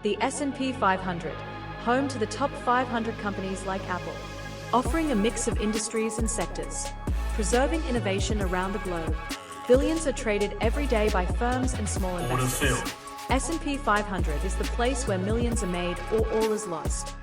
The S&P 500, home to the top 500 companies like Apple, offering a mix of industries and sectors, preserving innovation around the globe. Billions are traded every day by firms and small investors. S&P 500 is the place where millions are made or all is lost.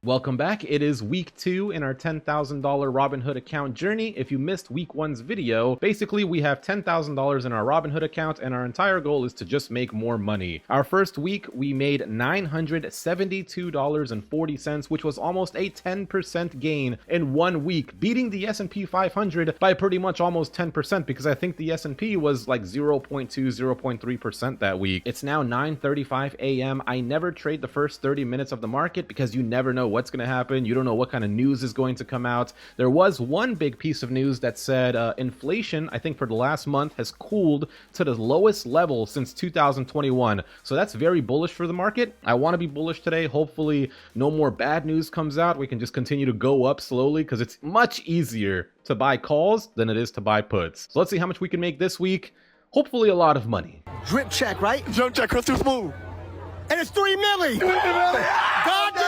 Welcome back. It is week 2 in our $10,000 Robinhood account journey. If you missed week 1's video, basically we have $10,000 in our Robinhood account and our entire goal is to just make more money. Our first week we made $972.40, which was almost a 10% gain in 1 week, beating the S&P 500 by pretty much almost 10% because I think the S&P was like 0.2, 0.3% that week. It's now 9:35 a.m. I never trade the first 30 minutes of the market because you never know what's going to happen. You don't know what kind of news is going to come out. There was one big piece of news that said inflation, I think for the last month, has cooled to the lowest level since 2021. So that's very bullish for the market. I want to be bullish today. Hopefully no more bad news comes out. We can just continue to go up slowly because it's much easier to buy calls than it is to buy puts. So let's see how much we can make this week. Hopefully a lot of money. Drip check, right? Drip check, Chris, too smooth. And it's 3 million. God did it.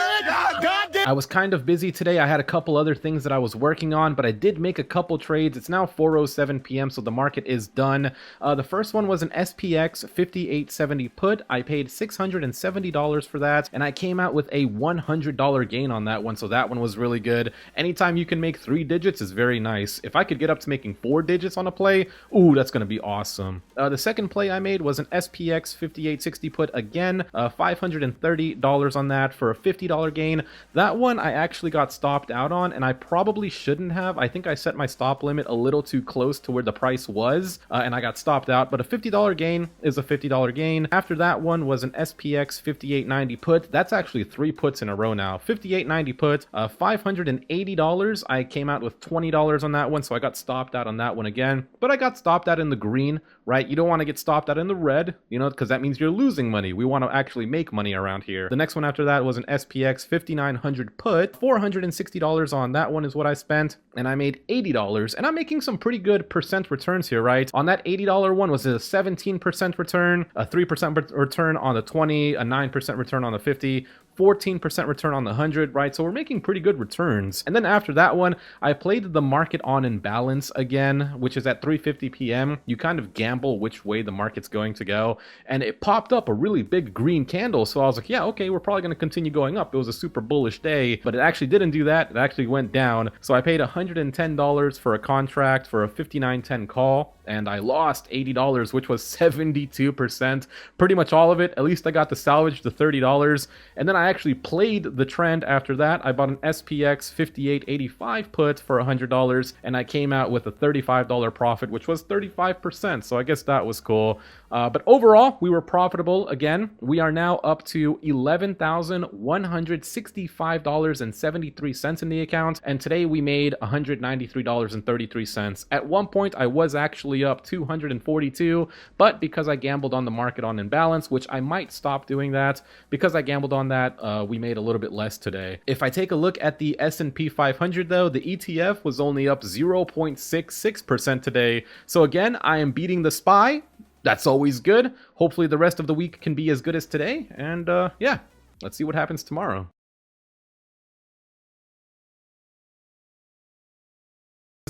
God did it. I was kind of busy today. I had a couple other things that I was working on, but I did make a couple trades. It's now 4:07 p.m., so the market is done. The first one was an SPX 5870 put. I paid $670 for that, and I came out with a $100 gain on that one, so that one was really good. Anytime you can make 3 digits is very nice. If I could get up to making 4 digits on a play, ooh, that's going to be awesome. The second play I made was an SPX 5860 put again. $530 on that for a $50 gain. That one I actually got stopped out on, and I probably shouldn't have. I think I set my stop limit a little too close to where the price was, and I got stopped out, but a $50 gain is a $50 gain. After that one was an SPX 5890 put. That's actually 3 puts in a row now. 5890 put, $580. I came out with $20 on that one, so I got stopped out on that one again, but I got stopped out in the green, right? You don't want to get stopped out in the red, you know, because that means you're losing money. We want to actually make money around here. The next one after that was an SPX 5900 put. $460 on that one is what I spent, and I made $80, and I'm making some pretty good percent returns here, right? On that $80 one was a 17% return, a 3% return on the 20, a 9% return on the 50, 14% return on the 100, right? So we're making pretty good returns. And then after that one, I played the market on imbalance again, which is at 3:50 p.m. You kind of gamble which way the market's going to go, and it popped up a really big green candle. So I was like, yeah, okay, we're probably going to continue going up. It was a super bullish day, but it actually didn't do that. It actually went down. So I paid $110 for a contract for a 5910 call, and I lost $80, which was 72%, pretty much all of it. At least I got to salvage the $30, and then I actually played the trend after that. I bought an SPX 5885 put for $100, and I came out with a $35 profit, which was 35%, so I guess that was cool. But overall, we were profitable again. We are now up to $11,165.73 in the account, and today we made $193.33. At one point, I was actually up $242, but because I gambled on the market on imbalance, which I might stop doing that, because I gambled on that, we made a little bit less today. If I take a look at the S&P 500 though, the ETF was only up 0.66% today. So again, I am beating the SPY. That's always good. Hopefully the rest of the week can be as good as today. And yeah, let's see what happens tomorrow.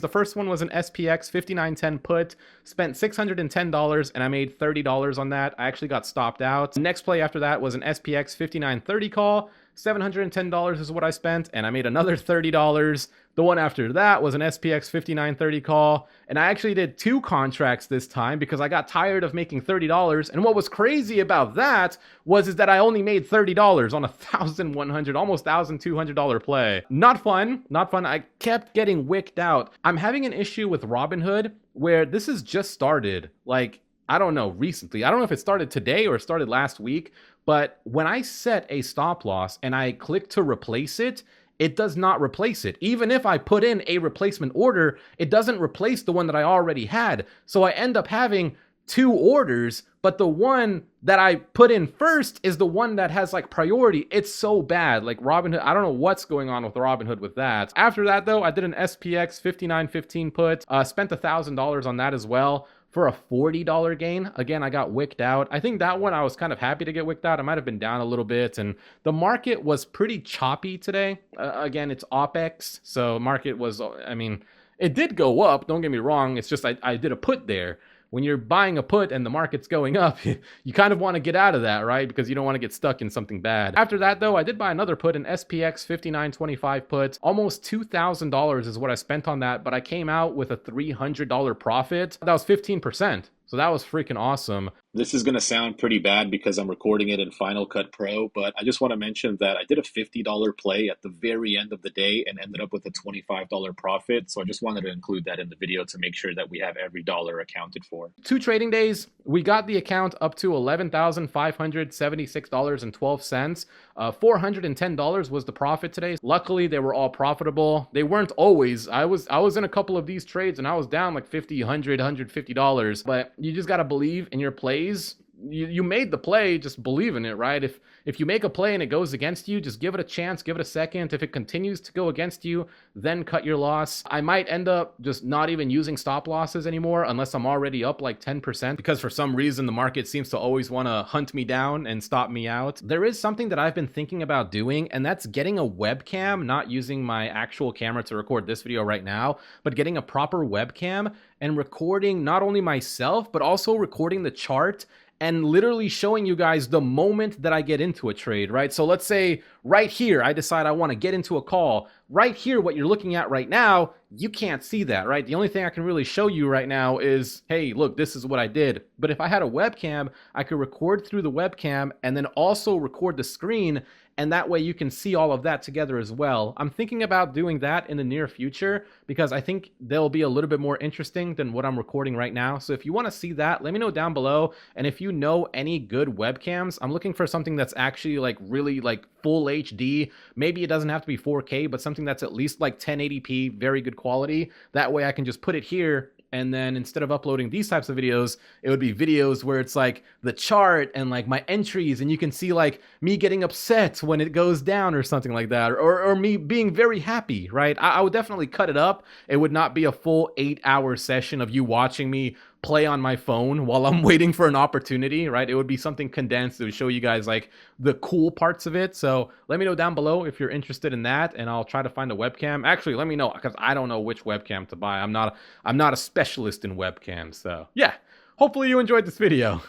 The first one was an SPX 5910 put, spent $610, and I made $30 on that. I actually got stopped out. The next play after that was an SPX 5930 call. $710 is what I spent, and I made another $30. The one after that was an SPX 5930 call, and I actually did 2 contracts this time because I got tired of making $30. And what was crazy about that was that I only made $30 on a $1,100, almost $1,200 play. Not fun, not fun. I kept getting wicked out. I'm having an issue with Robinhood where this has just started, like, I don't know, recently. I don't know if it started today or it started last week, but when I set a stop loss and I click to replace it, it does not replace it. Even if I put in a replacement order, it doesn't replace the one that I already had. So I end up having 2 orders, but the one that I put in first is the one that has like priority. It's so bad. Like Robinhood, I don't know what's going on with Robinhood with that. After that though, I did an SPX 5915 put, spent $1,000 on that as well. for a $40 gain. Again, I got wicked out. I think that one I was kind of happy to get wicked out. I might have been down a little bit, and the market was pretty choppy today. Again, it's OPEX, so market was, I mean, it did go up, don't get me wrong. It's just I did a put there. When you're buying a put and the market's going up, you kind of want to get out of that, right? Because you don't want to get stuck in something bad. After that, though, I did buy another put, an SPX 5925 put. Almost $2,000 is what I spent on that, but I came out with a $300 profit. That was 15%. So that was freaking awesome. This is going to sound pretty bad because I'm recording it in Final Cut Pro, but I just want to mention that I did a $50 play at the very end of the day and ended up with a $25 profit. So I just wanted to include that in the video to make sure that we have every dollar accounted for. 2 trading days, we got the account up to $11,576.12. $410 was the profit today. Luckily, they were all profitable. They weren't always. I was in a couple of these trades and I was down like $50, $100, $150. But you just got to believe in your plays. You made the play, just believe in it, right? If you make a play and it goes against you, just give it a chance, give it a second. If it continues to go against you, then cut your loss. I might end up just not even using stop losses anymore unless I'm already up like 10%, because for some reason the market seems to always want to hunt me down and stop me out. There is something that I've been thinking about doing, and that's getting a webcam, not using my actual camera to record this video right now, but getting a proper webcam and recording not only myself, but also recording the chart and literally showing you guys the moment that I get into a trade, right? So let's say right here, I decide I want to get into a call. Right here, what you're looking at right now, you can't see that, right? The only thing I can really show you right now is, hey, look, this is what I did. But if I had a webcam, I could record through the webcam and then also record the screen, and that way you can see all of that together as well. I'm thinking about doing that in the near future because I think they'll be a little bit more interesting than what I'm recording right now. So if you want to see that, let me know down below. And if you know any good webcams, I'm looking for something that's actually like really like full HD. Maybe it doesn't have to be 4K, but something that's at least like 1080p, very good quality. That way I can just put it here, and then instead of uploading these types of videos, it would be videos where it's like the chart and like my entries, and you can see like me getting upset when it goes down or something like that, or me being very happy, right? I would definitely cut it up. It would not be a full 8-hour session of you watching me play on my phone while I'm waiting for an opportunity, right? It would be something condensed that would show you guys like the cool parts of it. So let me know down below if you're interested in that, and I'll try to find a webcam. Actually, let me know, because I don't know which webcam to buy. I'm not a specialist in webcams. So yeah, hopefully you enjoyed this video.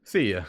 See ya.